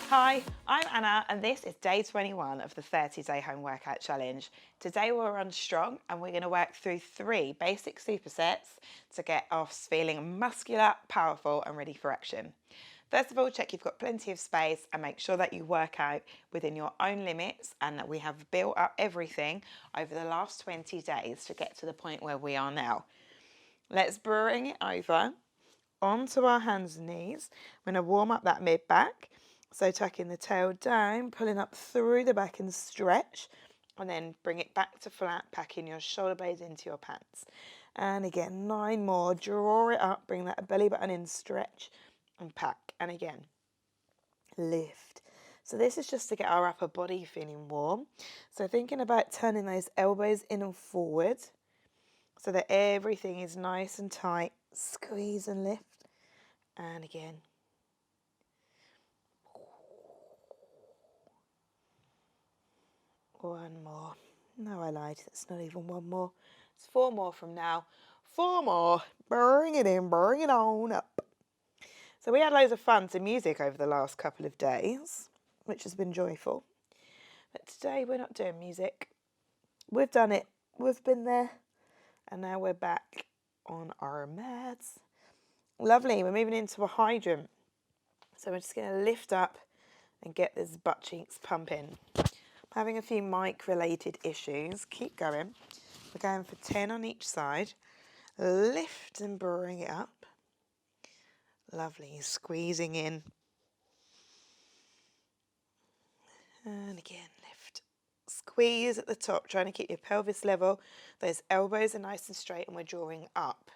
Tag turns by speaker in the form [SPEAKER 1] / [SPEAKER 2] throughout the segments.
[SPEAKER 1] Hi, I'm Anna and this is day 21 of the 30-day home workout challenge. Today we'll run strong and we're going to work through 3 basic supersets to get us feeling muscular, powerful and ready for action. First of all, check you've got plenty of space and make sure that you work out within your own limits and that we have built up everything over the last 20 days to get to the point where we are now. Let's bring it over onto our hands and knees. We're going to warm up that mid-back. So tucking the tail down, pulling up through the back and stretch, and then bring it back to flat, packing your shoulder blades into your pants. And again, 9 more, draw it up, bring that belly button in, stretch and pack. And again, lift. So this is just to get our upper body feeling warm. So thinking about turning those elbows in and forward so that everything is nice and tight. Squeeze and lift. And again. One more. No, I lied. That's not even one more. It's 4 more from now. 4 more. Bring it in. Bring it on up. So we had loads of fun to music over the last couple of days, which has been joyful. But today we're not doing music. We've done it. We've been there. And now we're back on our mats. Lovely. We're moving into a hydrant. So we're just going to lift up and get this butt cheeks pumping. Having a few mic related issues. Keep going. We're going for 10 on each side. Lift and bring it up. Lovely. Squeezing in. And again, lift. Squeeze at the top, trying to keep your pelvis level. Those elbows are nice and straight and we're drawing up.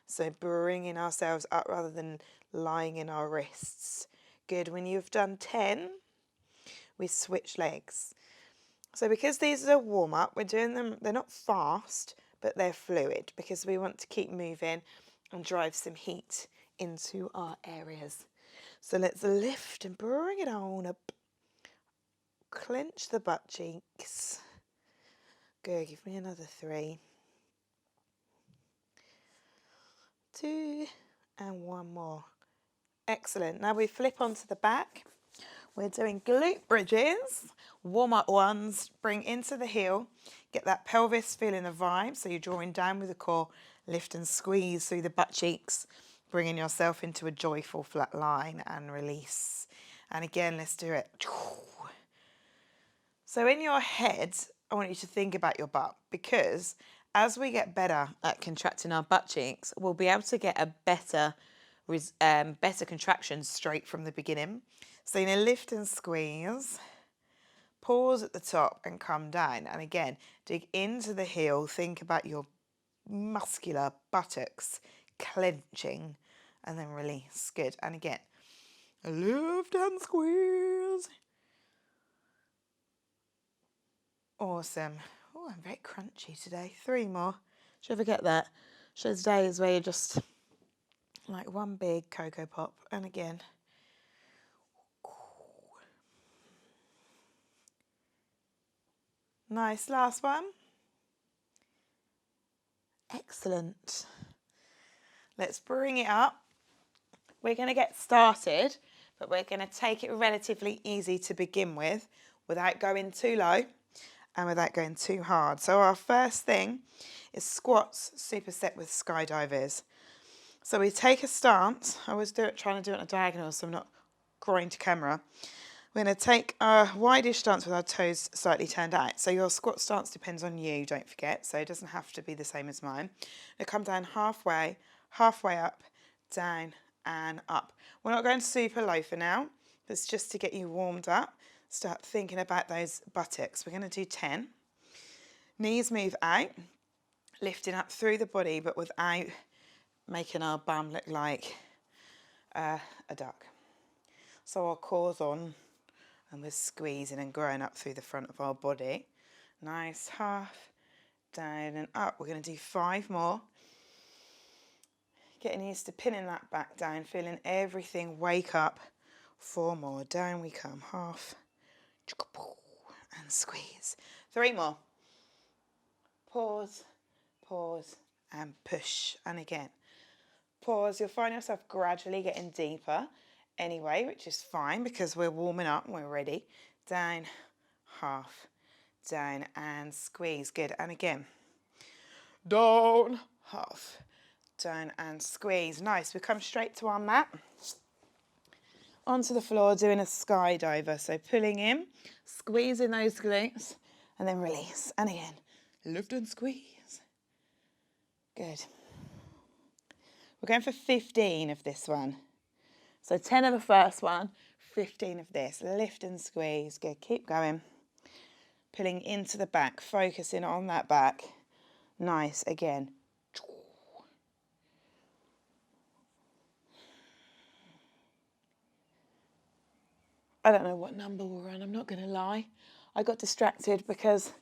[SPEAKER 1] So bringing ourselves up rather than lying in our wrists. Good. When you've done 10, we switch legs. So because these are a warm-up, we're doing them, they're not fast, but they're fluid because we want to keep moving and drive some heat into our areas. So let's lift and bring it on up. Clench the butt cheeks. Good, give me another 3. 2 and 1 more. Excellent. Now we flip onto the back. We're doing glute bridges, warm-up ones, bring into the heel, get that pelvis feeling the vibe, so you're drawing down with the core, lift and squeeze through the butt cheeks, bringing yourself into a joyful flat line and release. And again, let's do it. So in your head, I want you to think about your butt because as we get better at contracting our butt cheeks, we'll be able to get a better contraction straight from the beginning. So you're going to lift and squeeze, pause at the top and come down. And again, dig into the heel, think about your muscular buttocks clenching and then release. Good. And again, lift and squeeze. Awesome. Oh, I'm very crunchy today. 3 more. Should you ever get that? Those days where you're just like one big Cocoa Pop. And again. Nice, last one. Excellent. Let's bring it up. We're going to get started, but we're going to take it relatively easy to begin with without going too low and without going too hard. So our first thing is squats superset with skydivers. So we take a stance. I always trying to do it on a diagonal so I'm not groin to camera. We're going to take a wide-ish stance with our toes slightly turned out. So your squat stance depends on you, don't forget. So it doesn't have to be the same as mine. Now come down halfway up, down and up. We're not going super low for now. It's just to get you warmed up. Start thinking about those buttocks. We're going to do 10. Knees move out, lifting up through the body, but without making our bum look like a duck. So our core's on. And we're squeezing and growing up through the front of our body. Nice, half, down and up. We're going to do 5 more. Getting used to pinning that back down, feeling everything wake up. 4 more, down we come, half, and squeeze. 3 more. Pause, pause, and push. And again, pause. You'll find yourself gradually getting deeper. anyway, which is fine because we're warming up and we're ready. Down, half, down and squeeze. Good. And again, down, half, down and squeeze. Nice. We come straight to our mat. Onto the floor doing a skydiver. So pulling in, squeezing those glutes and then release. And again, lift and squeeze. Good. We're going for 15 of this one. So 10 of the first one, 15 of this. Lift and squeeze. Good. Keep going. Pulling into the back, focusing on that back. Nice. Again. I don't know what number we're on, I'm not going to lie. I got distracted because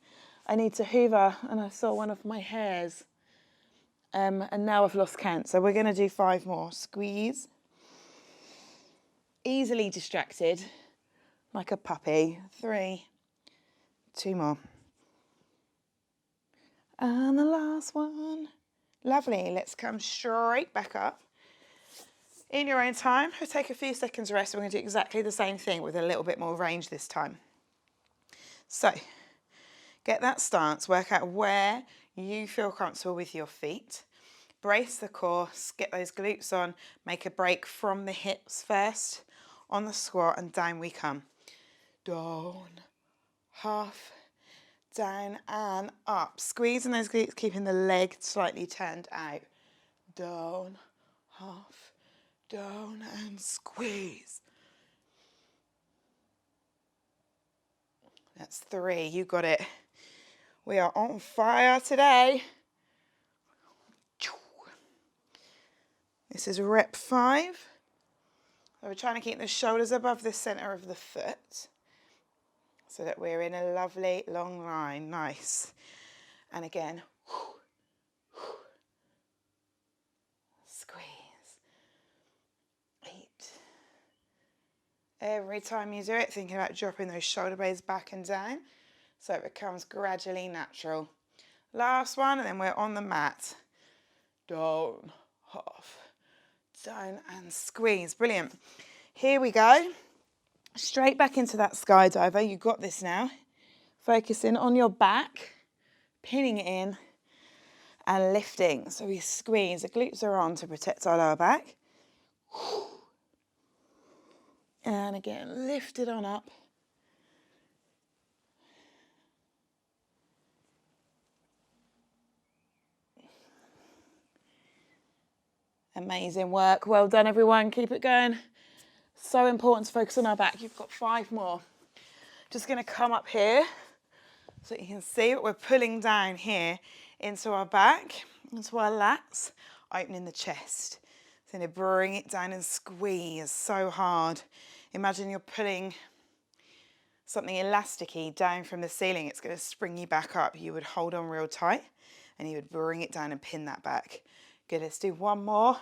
[SPEAKER 1] I need to hoover and I saw one of my hairs. And now I've lost count. So we're going to do 5 more. Squeeze. Easily distracted, like a puppy. 3, 2 more. And the last one. Lovely. Let's come straight back up. In your own time, we'll take a few seconds rest. We're going to do exactly the same thing with a little bit more range this time. So, get that stance. Work out where you feel comfortable with your feet. Brace the core, get those glutes on, make a break from the hips first, on the squat and down we come. Down, half, down and up. Squeezing those glutes, keeping the leg slightly turned out. Down, half, down and squeeze. That's 3, you got it. We are on fire today. This is rep 5. So we're trying to keep the shoulders above the center of the foot so that we're in a lovely long line. Nice. And again, squeeze. 8. Every time you do it, thinking about dropping those shoulder blades back and down so it becomes gradually natural. Last one, and then we're on the mat. Down, half, down and squeeze. Brilliant. Here we go. Straight back into that skydiver. You got this now. Focusing on your back, pinning it in and lifting. So we squeeze. The glutes are on to protect our lower back. And again, lift it on up. Amazing work. Well done, everyone. Keep it going. So important to focus on our back. You've got 5 more. Just going to come up here so you can see what we're pulling down here into our back, into our lats, opening the chest. So going to bring it down and squeeze so hard. Imagine you're pulling something elasticy down from the ceiling. It's going to spring you back up. You would hold on real tight and you would bring it down and pin that back. Good, let's do 1 more.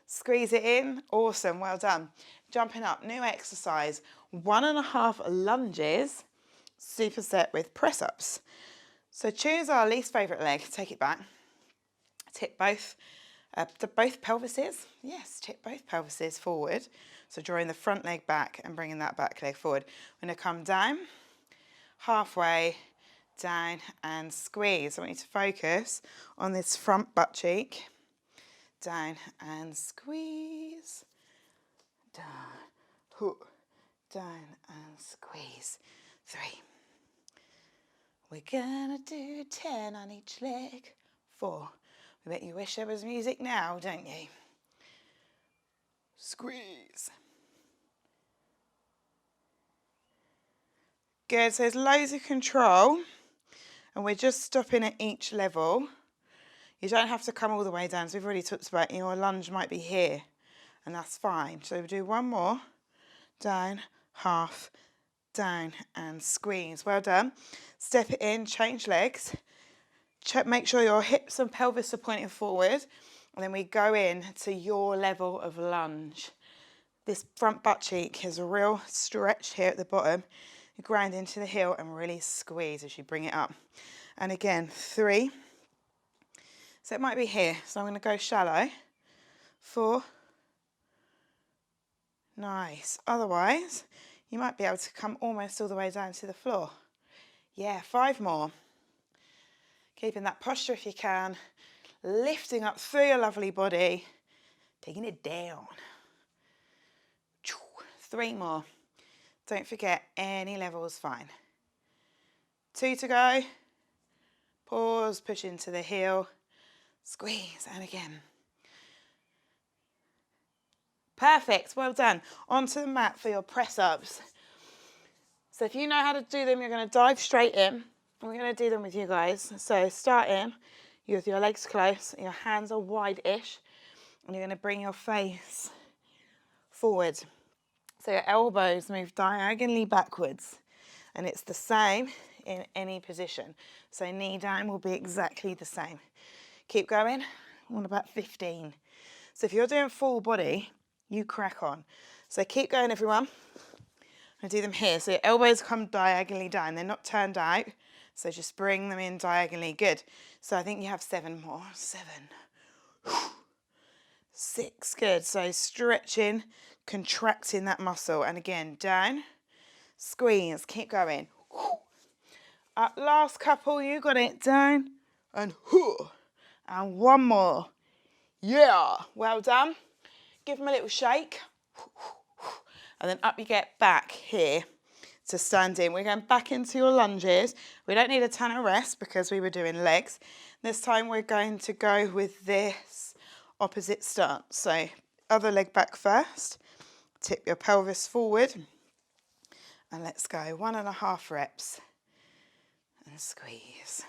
[SPEAKER 1] Squeeze it in. Awesome, well done. Jumping up, new exercise. 1.5 lunges, superset with press-ups. So choose our least favourite leg, take it back. Tip both pelvises. Yes, tip both pelvises forward. So drawing the front leg back and bringing that back leg forward. We're going to come down, halfway, down and squeeze. I want you to focus on this front butt cheek. Down and squeeze. Down, down and squeeze. 3. We're gonna do 10 on each leg. 4. I bet you wish there was music now, don't you? Squeeze. Good, so there's loads of control and we're just stopping at each level. You don't have to come all the way down. So we've already talked about your lunge might be here and that's fine. So we'll do 1 more. Down, half, down and squeeze. Well done. Step it in, change legs. Make sure your hips and pelvis are pointing forward. And then we go in to your level of lunge. This front butt cheek has a real stretch here at the bottom. You grind into the heel and really squeeze as you bring it up. And again, 3. So it might be here. So I'm going to go shallow. 4, Nice. Otherwise, you might be able to come almost all the way down to the floor. Yeah, 5 more. Keeping that posture if you can. Lifting up through your lovely body. Taking it down. 3 more. Don't forget, any level is fine. 2 to go. Pause, push into the heel. Squeeze, and again. Perfect, well done. Onto the mat for your press-ups. So if you know how to do them, you're going to dive straight in. We're going to do them with you guys. So start in with your legs close, your hands are wide-ish, and you're going to bring your face forward. So your elbows move diagonally backwards, and it's the same in any position. So knee down will be exactly the same. Keep going. On about 15. So if you're doing full body, you crack on. So keep going, everyone. I do them here. So your elbows come diagonally down. They're not turned out. So just bring them in diagonally. Good. So I think you have 7 more. 7. 6. Good. So stretching, contracting that muscle. And again, down. Squeeze. Keep going. Up, last couple. You got it. Down. And and 1 more. Yeah. Well done. Give them a little shake. And then up you get back here to stand in. We're going back into your lunges. We don't need a ton of rest because we were doing legs. This time we're going to go with this opposite stance. So other leg back first. Tip your pelvis forward. And let's go 1.5 reps. And squeeze.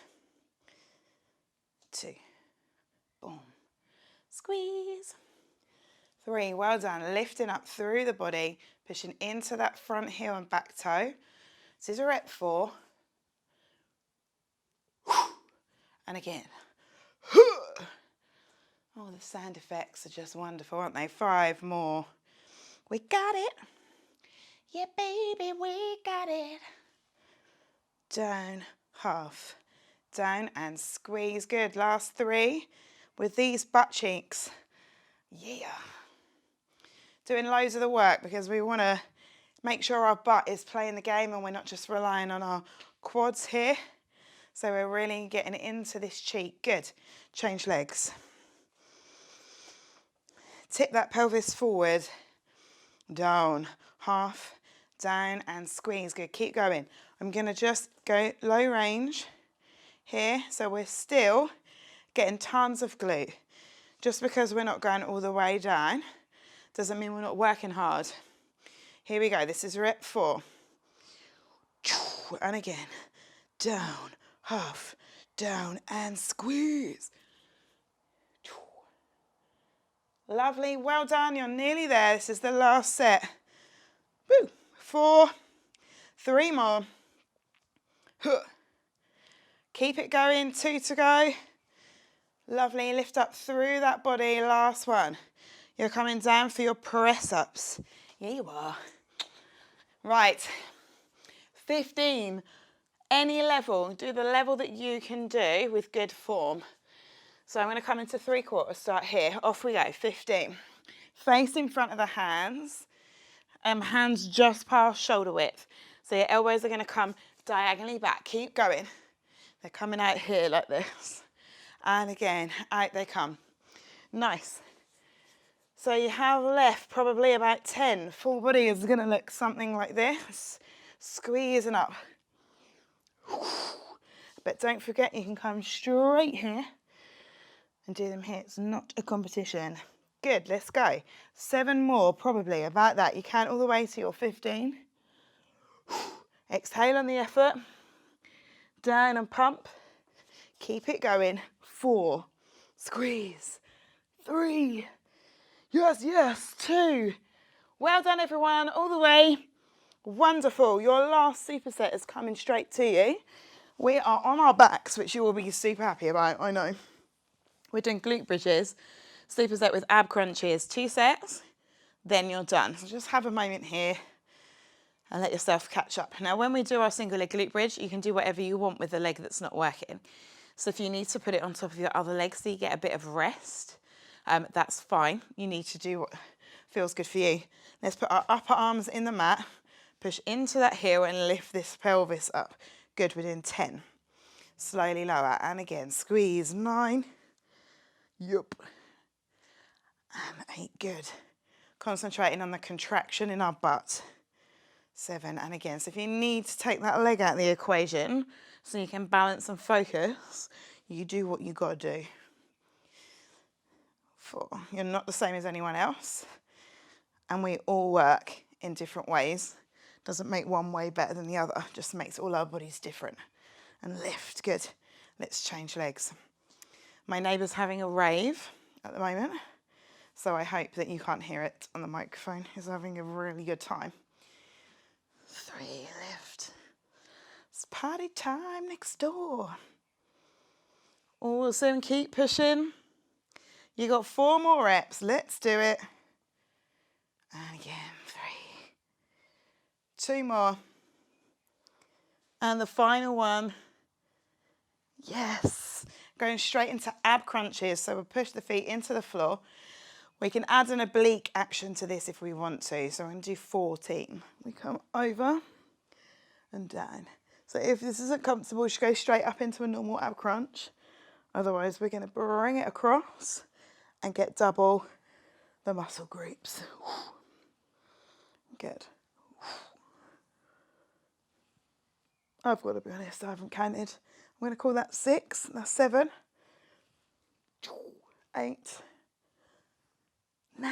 [SPEAKER 1] 2. Boom. Squeeze. 3, well done. Lifting up through the body, pushing into that front heel and back toe. This is rep 4. And again. Oh, the sound effects are just wonderful, aren't they? 5 more. We got it. Yeah, baby, we got it. Down, half. Down and squeeze. Good. Last 3 with these butt cheeks. Yeah. Doing loads of the work because we want to make sure our butt is playing the game and we're not just relying on our quads here. So we're really getting into this cheek. Good. Change legs. Tip that pelvis forward. Down. Half. Down and squeeze. Good. Keep going. I'm going to just go low range here. So we're still getting tons of glute. Just because we're not going all the way down doesn't mean we're not working hard. Here we go. This is rep 4. And again. Down, half, down, and squeeze. Lovely. Well done. You're nearly there. This is the last set. Woo. 4. 3 more. Keep it going. 2 to go. Lovely. Lift up through that body. Last one. You're coming down for your press-ups. Yeah, you are. Right. 15. Any level. Do the level that you can do with good form. So I'm going to come into 3/4. Start here. Off we go. 15. Face in front of the hands. Hands just past shoulder width. So your elbows are going to come diagonally back. Keep going. They're coming out here like this. And again, out they come. Nice. So you have left probably about 10. Full body is going to look something like this. Squeezing up. But don't forget you can come straight here and do them here. It's not a competition. Good, let's go. 7 more, probably, about that. You count all the way to your 15. Exhale on the effort. Down and pump. Keep it going. 4. Squeeze. 3. Yes, yes. 2. Well done, everyone. All the way. Wonderful. Your last superset is coming straight to you. We are on our backs, which you will be super happy about, I know. We're doing glute bridges. Superset with ab crunches. 2 sets, then you're done. So just have a moment here and let yourself catch up. Now, when we do our single leg glute bridge, you can do whatever you want with the leg that's not working. So if you need to put it on top of your other leg so you get a bit of rest, that's fine. You need to do feels good for you. Let's put our upper arms in the mat, push into that heel and lift this pelvis up. Good, we're doing 10. Slowly lower, and again, squeeze, 9. Yup. And 8, good. Concentrating on the contraction in our butt. 7, and again, so if you need to take that leg out of the equation so you can balance and focus, you do what you got to do. 4, you're not the same as anyone else, and we all work in different ways. Doesn't make one way better than the other, just makes all our bodies different. And lift, good. Let's change legs. My neighbour's having a rave at the moment, so I hope that you can't hear it on the microphone. He's having a really good time. 3, lift. It's party time next door. Awesome, keep pushing. You got 4 more reps, let's do it. And again, 3. 2 more. And the final one. Yes. Going straight into ab crunches. So we'll push the feet into the floor. We can add an oblique action to this if we want to. So I'm going to do 14. We come over and down. So if this isn't comfortable, just go straight up into a normal ab crunch. Otherwise, we're going to bring it across and get double the muscle groups. Good. I've got to be honest, I haven't counted. I'm going to call that 6. That's 7. 8. 9.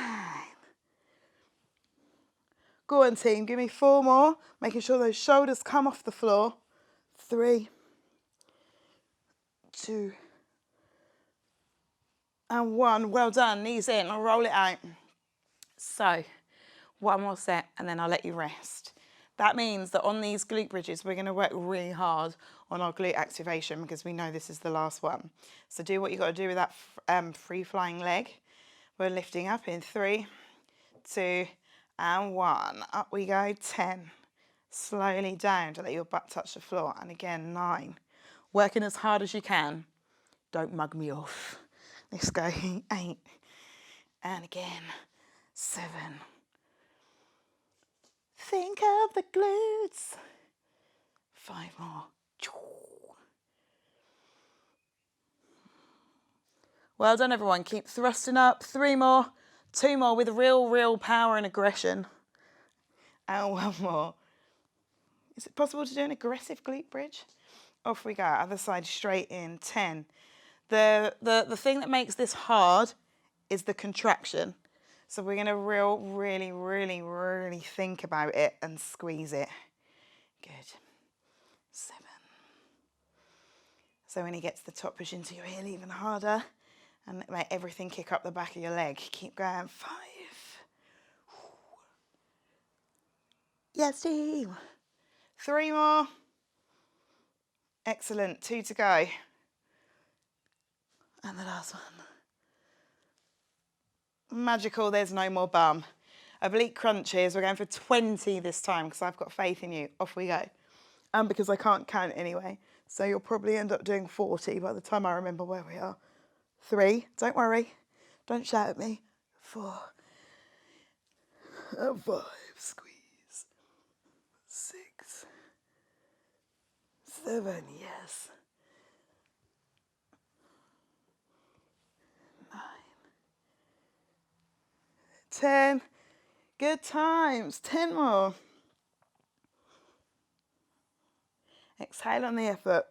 [SPEAKER 1] Go on, team. Give me 4 more. Making sure those shoulders come off the floor. 3. 2. And 1. Well done. Knees in. I'll roll it out. So, 1 more set and then I'll let you rest. That means that on these glute bridges, we're going to work really hard on our glute activation because we know this is the last one. So do what you've got to do with that free-flying leg. We're lifting up in 3, 2, and 1. Up we go, 10. Slowly down to let your butt touch the floor. And again, 9. Working as hard as you can. Don't mug me off. Let's go, 8. And again, 7. Think of the glutes. 5 more. Well done, everyone. Keep thrusting up. 3 more. 2 more with real power and aggression. And 1 more. Is it possible to do an aggressive glute bridge? Off we go. Other side straight in. 10. The thing that makes this hard is the contraction. So we're going to really think about it and squeeze it. Good. 7. So when you get to the top, push into your heel even harder and make everything kick up the back of your leg. Keep going. 5. Yes, team. 3 more. Excellent. 2 to go. And the last one. Magical, there's no more bum. Oblique crunches, we're going for 20 this time because I've got faith in you. Off we go. And because I can't count anyway. So you'll probably end up doing 40 by the time I remember where we are. 3, don't worry. Don't shout at me. 4. And 5, squeeze. 6. 7, yes. 9. 10. Good times. 10 more. Exhale on the effort.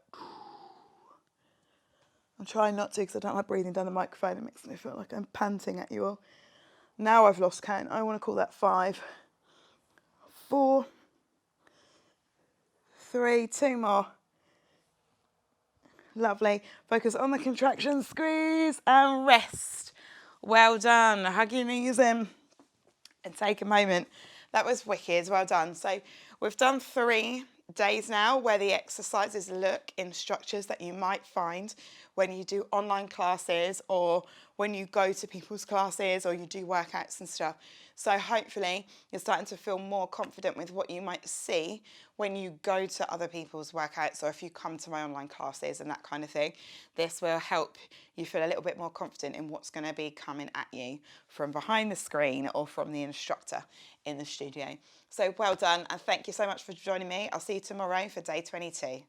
[SPEAKER 1] I'm trying not to because I don't like breathing down the microphone. It makes me feel like I'm panting at you all. Now I've lost count. I want to call that 5. 4. 3. 2 more. Lovely. Focus on the contraction. Squeeze and rest. Well done. Hug your knees in and take a moment. That was wicked. Well done. So we've done 3 days now where the exercises look in structures that you might find when you do online classes or when you go to people's classes or you do workouts and stuff. So hopefully you're starting to feel more confident with what you might see when you go to other people's workouts, or if you come to my online classes and that kind of thing. This will help you feel a little bit more confident in what's going to be coming at you from behind the screen or from the instructor in the studio. So well done, and thank you so much for joining me. I'll see you tomorrow for day 22.